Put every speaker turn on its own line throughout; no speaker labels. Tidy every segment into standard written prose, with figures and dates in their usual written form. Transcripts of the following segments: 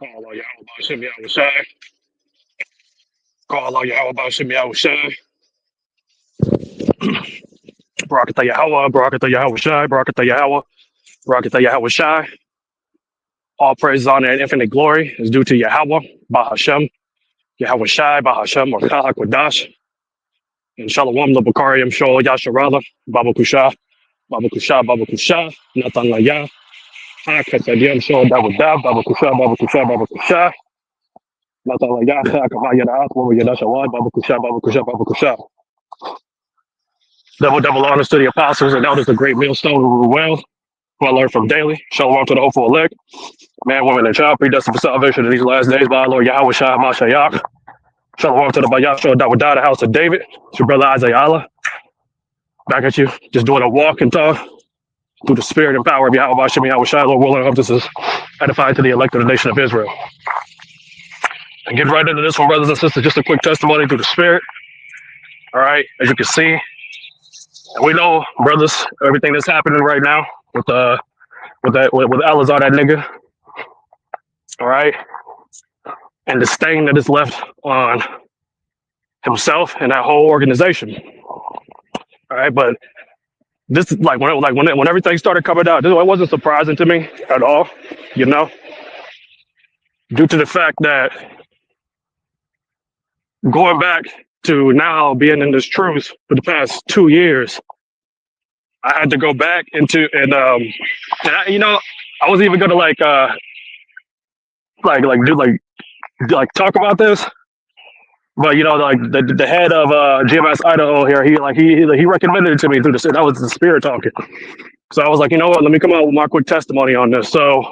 Call on YAHAWASHI, YAHAWASHI. Call on YAHAWASHI, YAHAWASHI. Barakatah Yahawah, Barakatah Yahawashi, Barakatah Yahawah, Barakatah Yahawashi. All praise, honor, and infinite glory is due to Yahawah, BAHASHAM, Yahawashi, BAHASHAM, or QADASH. And Shalom, Labakariam, Shol, Yasharala, Baba Kusha, Baba Kusha, Baba Kusha, Nathan Laya, Hakatadiam, Shol, Dawadah, Baba Kusha, Baba Kusha, Baba Kusha, Nathan Laya, Hakamaya, Akwa, Yadashawad, Baba Kusha, Baba Kusha, Baba Kusha. Double honors to the apostles and elders, the great millstone who rule well, who I learned from daily. Shalom to the hopeful elect, man, woman, and child, predestined for salvation in these last days by our Lord Yahweh Shai Mashayak. Shalom to the Bayashah Dawadah, the house of David. It's your brother Isaiah Allah. Back at you, just doing a walk and talk through the spirit and power of Yahweh Shemi Yahweh Shai. Lord willing, I hope this is edifying to the elect of the nation of Israel. And get right into this one, brothers and sisters. Just a quick testimony through the spirit. All right, as you can see, and we know, brothers, everything that's happening right now with Alazar, that nigga. All right, and the stain that is left on himself and that whole organization. All right, but this is when everything started coming out, it wasn't surprising to me at all, you know, due to the fact that going back to now being in this truth for the past 2 years, I had to go back into and I, you know, I wasn't even gonna talk about this, but you know, like the head of GMS Idaho here, he recommended it to me through the, that was the spirit talking. So I was like, you know what, let me come out with my quick testimony on this. So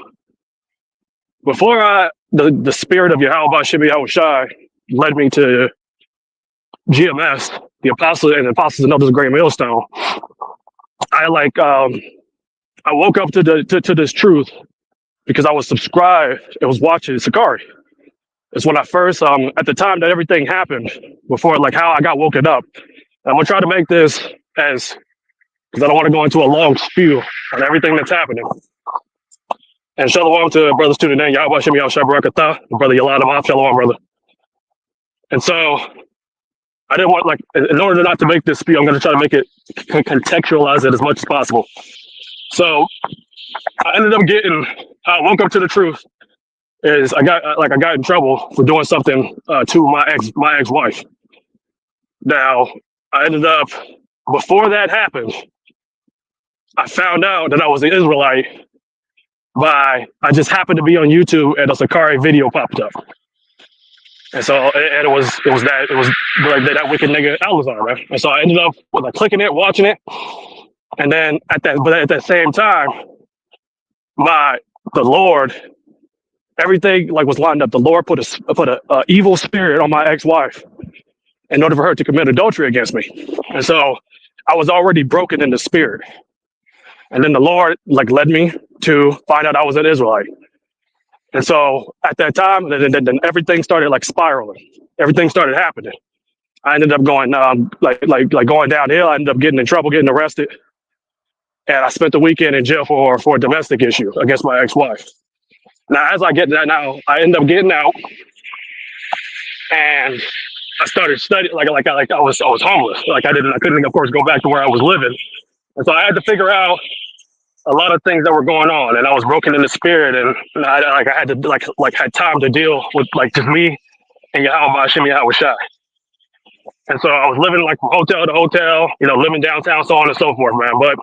before the spirit of Yahweh Shemi Yahawashi led me to GMS, the apostles and others, great millstone. I woke up to this truth because I was subscribed. It was watching Sicarii. It's when I first at the time that everything happened, before like how I got woken up. And I'm gonna try to make this as, because I don't want to go into a long spew on everything that's happening. And shalom to brother student name Yahweh Shemi Yahawashi Barakatah, brother Yalana, shalom brother. And so I didn't want, like, in order not to make this spew, I'm gonna try to make it contextualize it as much as possible. So I ended up I woke up to the truth is I got in trouble for doing something to my ex-wife. Now, I ended up, before that happened, I found out that I was an Israelite I just happened to be on YouTube and a Sicarii video popped up. And so it was like that wicked nigga Alazar, right? And so I ended up clicking it, watching it, and then at that same time, the Lord, everything like was lined up. The Lord put a evil spirit on my ex-wife in order for her to commit adultery against me. And so I was already broken in the spirit. And then the Lord led me to find out I was an Israelite. And so at that time, then everything started spiraling. Everything started happening. I ended up going going downhill. I ended up getting in trouble, getting arrested. And I spent the weekend in jail for a domestic issue against my ex-wife. Now, as I get that now, I end up getting out, and I started studying. I was homeless. I couldn't, of course, go back to where I was living, and so I had to figure out a lot of things that were going on, and I was broken in the spirit, and I had to had time to deal with just me and Yahweh Shemi Yahawashi. And so I was living from hotel to hotel, living downtown, so on and so forth, man. But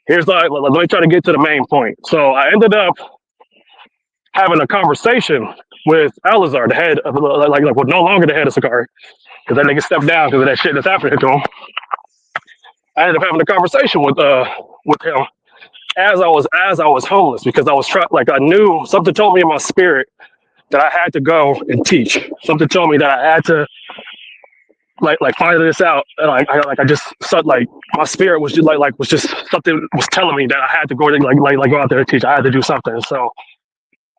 here's let me try to get to the main point. So I ended up having a conversation with Alazar, the head of no longer the head of Sicarii, because that nigga stepped down because of that shit that's happening to him. I ended up having a conversation with him as I was homeless, because I was I knew something told me in my spirit that I had to go and teach. Something told me that I had to find this out. And I just my spirit was just something was telling me that I had to go go out there and teach. I had to do something. So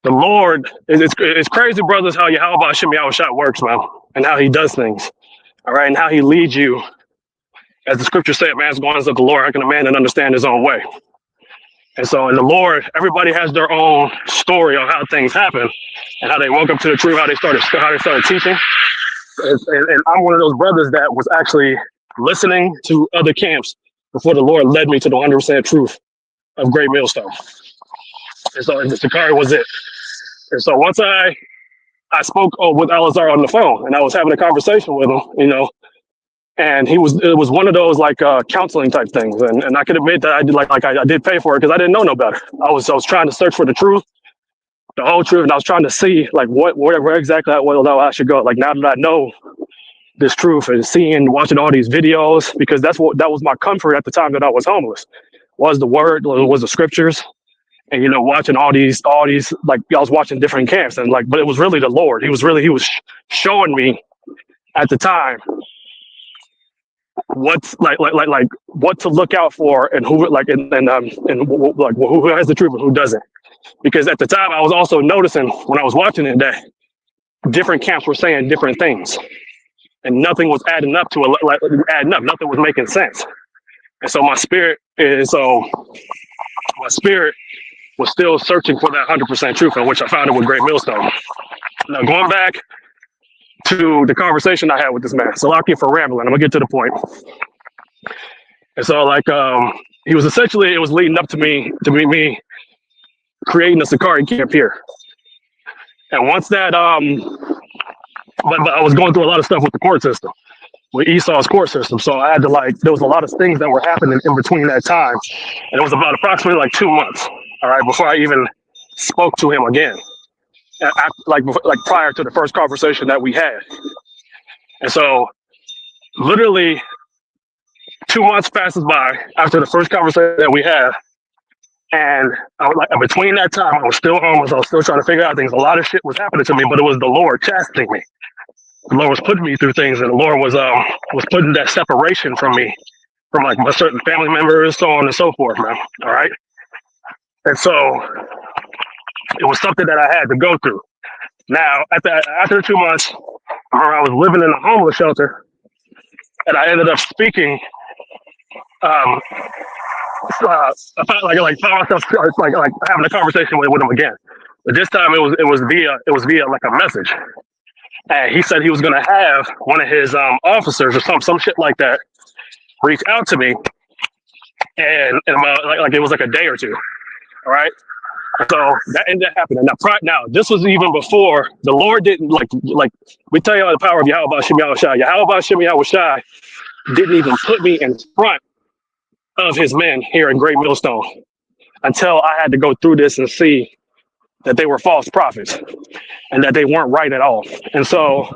the Lord, it's crazy, brothers, how Yahweh Shemi Yahawashi works, man, and how he does things. All right, and how he leads you. As the scripture said, man's going as of the Lord, how can a man understand his own way? And so in the Lord, everybody has their own story on how things happen and how they woke up to the truth, how they started teaching. And I'm one of those brothers that was actually listening to other camps before the Lord led me to the 100% truth of Great Millstone. And so the Sicarii was it. And so once I spoke with Alizar on the phone, and I was having a conversation with him, and it was one of those like counseling type things. And I could admit that I did I did pay for it because I didn't know no better. I was trying to search for the truth, the whole truth, and I was trying to see like where exactly I should go. Like now that I know this truth and watching all these videos, because that was my comfort at the time that I was homeless, was the word, was the scriptures. And watching all these like I was watching different camps, and but it was really the Lord. He was showing me at the time what's what to look out for, and who who has the truth and who doesn't. Because at the time I was also noticing when I was watching it that different camps were saying different things, and nothing was adding up to adding up. Nothing was making sense. And so my spirit was still searching for that 100% truth, in which I found it with Great Millstone. Now, going back to the conversation I had with this man, so Salaki for rambling, I'm gonna get to the point. And so, he was essentially, it was leading up to me creating a Sicarii camp here. And once that, but I was going through a lot of stuff with the court system, with Esau's court system. So I had to there was a lot of things that were happening in between that time. And it was about approximately 2 months. All right, before I even spoke to him again, prior to the first conversation that we had. And so, literally, 2 months passes by after the first conversation that we had, and I was between that time, I was still homeless. I was still trying to figure out things. A lot of shit was happening to me, but it was the Lord chastening me. The Lord was putting me through things, and the Lord was putting that separation from me, from my certain family members, so on and so forth, man. All right. And so it was something that I had to go through. Now, after the 2 months, I was living in a homeless shelter, and I ended up speaking. I found myself having a conversation with him again, but this time it was via like a message, and he said he was gonna have one of his officers or some shit like that reach out to me, and about it was a day or two. All right. So that ended up happening. Now, this was even before the Lord didn't we tell you the power of YAHAWASHI didn't even put me in front of his men here in Great Millstone until I had to go through this and see that they were false prophets and that they weren't right at all. And so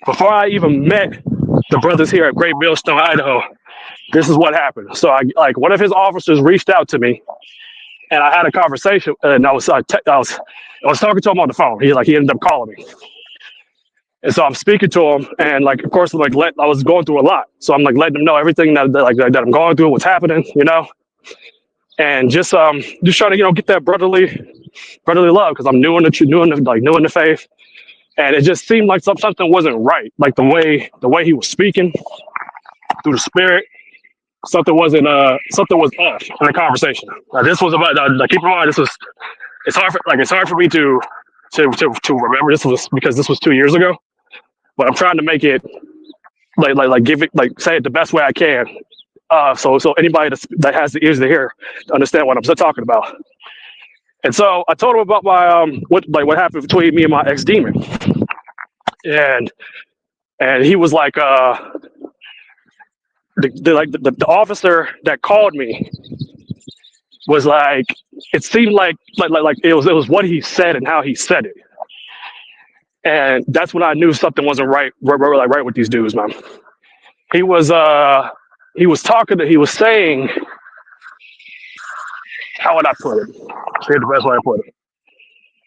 before I even met the brothers here at Great Millstone, Idaho, this is what happened. So one of his officers reached out to me, and I had a conversation, and I was talking to him on the phone. He ended up calling me, and so I'm speaking to him, and of course, I was going through a lot, so I'm letting him know everything that I'm going through, what's happening, and just trying to get that brotherly love, because I'm new in the faith, and it just seemed like something wasn't right, the way he was speaking through the spirit. Something was off in the conversation. This was about. Keep in mind, it's hard for me to remember. This was because this was 2 years ago, but I'm trying to make it give it say it the best way I can. So anybody that has the ears to hear to understand what I'm talking about. And so I told him about my what happened between me and my ex-demon, and he was like the officer that called me was it seemed like it was what he said and how he said it, and that's when I knew something wasn't right with these dudes, man. He was saying, how would I put it? Here's the best way I put it.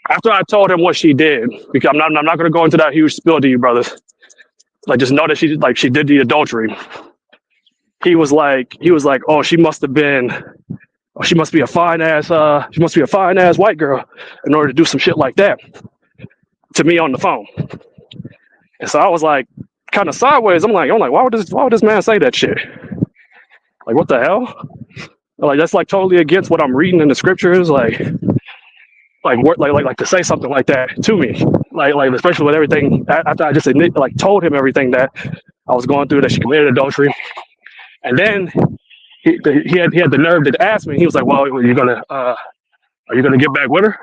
After I told him what she did, because I'm not going to go into that huge spill to you brothers, just know that she did the adultery. He was like, oh, she must be a fine ass white girl in order to do some shit like that to me on the phone. And so I was kind of sideways. I'm like, why would this man say that shit? What the hell? Like that's like totally against what I'm reading in the scriptures. Like to say something like that to me. Like especially with everything after I just told him everything that I was going through, that she committed adultery, and then he had the nerve to ask me. He was like, "Well, are you gonna get back with her?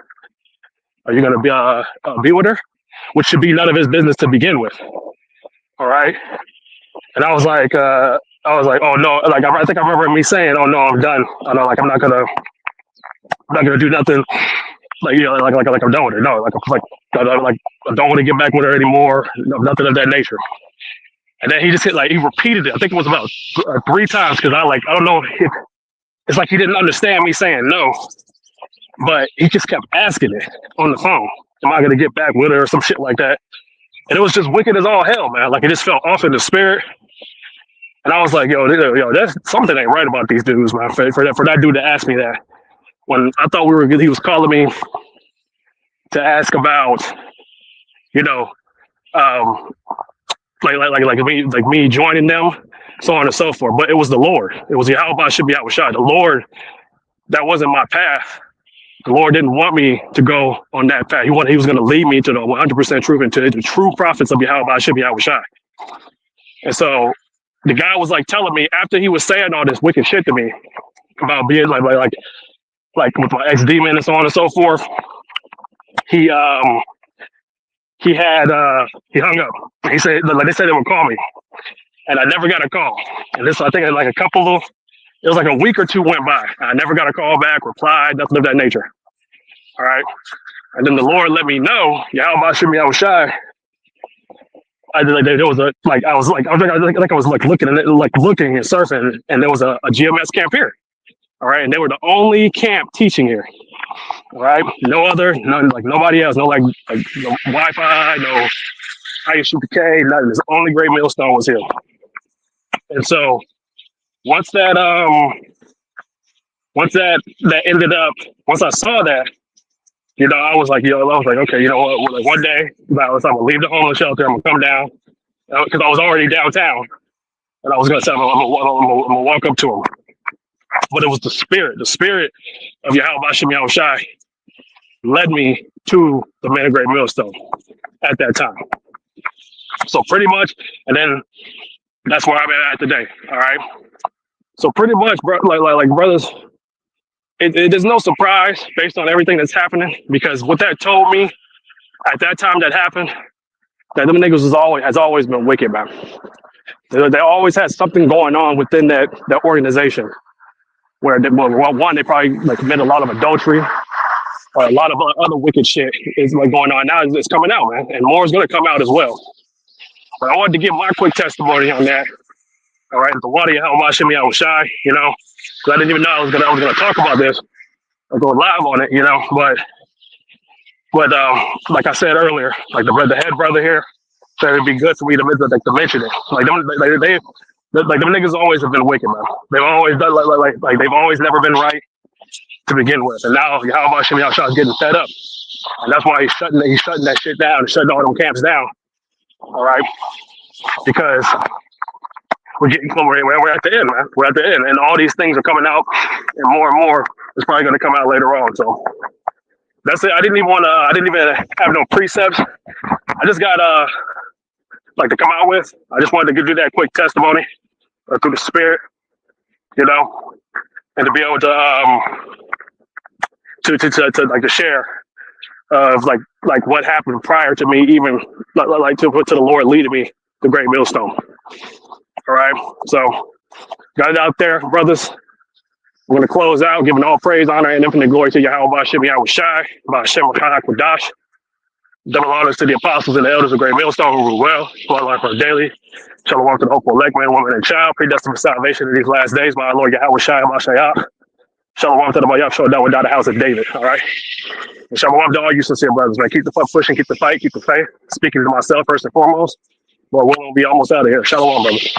Are you gonna be with her?" Which should be none of his business to begin with. All right. And I was like, oh no, like I think I remember me saying, oh no, I'm done. I know, like I'm not gonna do nothing. Like like I'm done with her. No, I don't want to get back with her anymore. No, nothing of that nature. And then he just he repeated it. I think it was about 3 times because I don't know. It's like he didn't understand me saying no, but he just kept asking it on the phone. Am I gonna get back with her or some shit like that? And it was just wicked as all hell, man. Like it just felt off in the spirit. And I was like, yo, that's something ain't right about these dudes, man. For that dude to ask me that when I thought he was calling me to ask about, you know, like me joining them, so on and so forth. But it was the Lord. It was YAHAWASHI. The Lord. That wasn't my path. The Lord didn't want me to go on that path. He was going to lead me to the 100% truth and to the true prophets of YAHAWASHI. And so the guy was like telling me after he was saying all this wicked shit to me about being like with my ex demon and so on and so forth, he hung up. He said they said they would call me, and I never got a call. And this I think it was like a week or 2 went by. I never got a call back, replied, nothing of that nature. All right. And then the Lord let me know, YAHAWASHI. I was looking and surfing, and there was a GMS camp here. All right, and they were the only camp teaching here. All right, nobody else, no Wi-Fi, no ISUPK, nothing. The only Great Millstone was here. And so once that ended up, once I saw that, I was like, okay, you know what? Like one day, I'm gonna leave the homeless shelter. I'm gonna come down because I was already downtown, and I was gonna say I'm gonna walk up to him. But it was the spirit of YAHAWASHI led me to the Man of Great Millstone at that time. So pretty much, and then that's where I'm at today. All right. So pretty much, bro, like brothers. It is no surprise based on everything that's happening, because what that told me at that time that happened, that them niggas has always been wicked, man. They always had something going on within that organization where they probably commit a lot of adultery or a lot of other wicked shit is going on now. It's coming out, man, and more is going to come out as well. But I wanted to give my quick testimony on that. All right, the water YAHAWASHI, because I didn't even know I was gonna talk about this or go live on it, But like I said earlier, like the head brother here said it'd be good for me to mention it. Them niggas always have been wicked, man. They've always done they've always never been right to begin with, and now YAHAWASHI is getting fed up, and that's why he's shutting that shit down and shutting all them camps down. All right, because we're at the end, man. We're at the end, and all these things are coming out, and more is probably going to come out later on. So that's it. I didn't even have no precepts. I just got to come out with. I just wanted to give you that quick testimony through the spirit, and to be able to share of what happened prior to me even to the Lord leading me to Great Millstone. All right, so got it out there, brothers. We're going to close out, giving all praise, honor, and infinite glory to YAHAWASHI, BAHASHAM, QADASH. Double honors to the apostles and the elders of Great Millstone who rule well, bloodline for daily. Shalom to the hopeful elect man, woman, and child, predestined for salvation in these last days by our Lord YAHAWASHI, BAHASHAM. Shalom to the Mayab Shodan without a house of David. All right. And shalom to all you sincere brothers, man. Keep the fuck pushing, keep the fight, keep the faith. Speaking to myself first and foremost. But we'll be almost out of here. Shalom, brothers.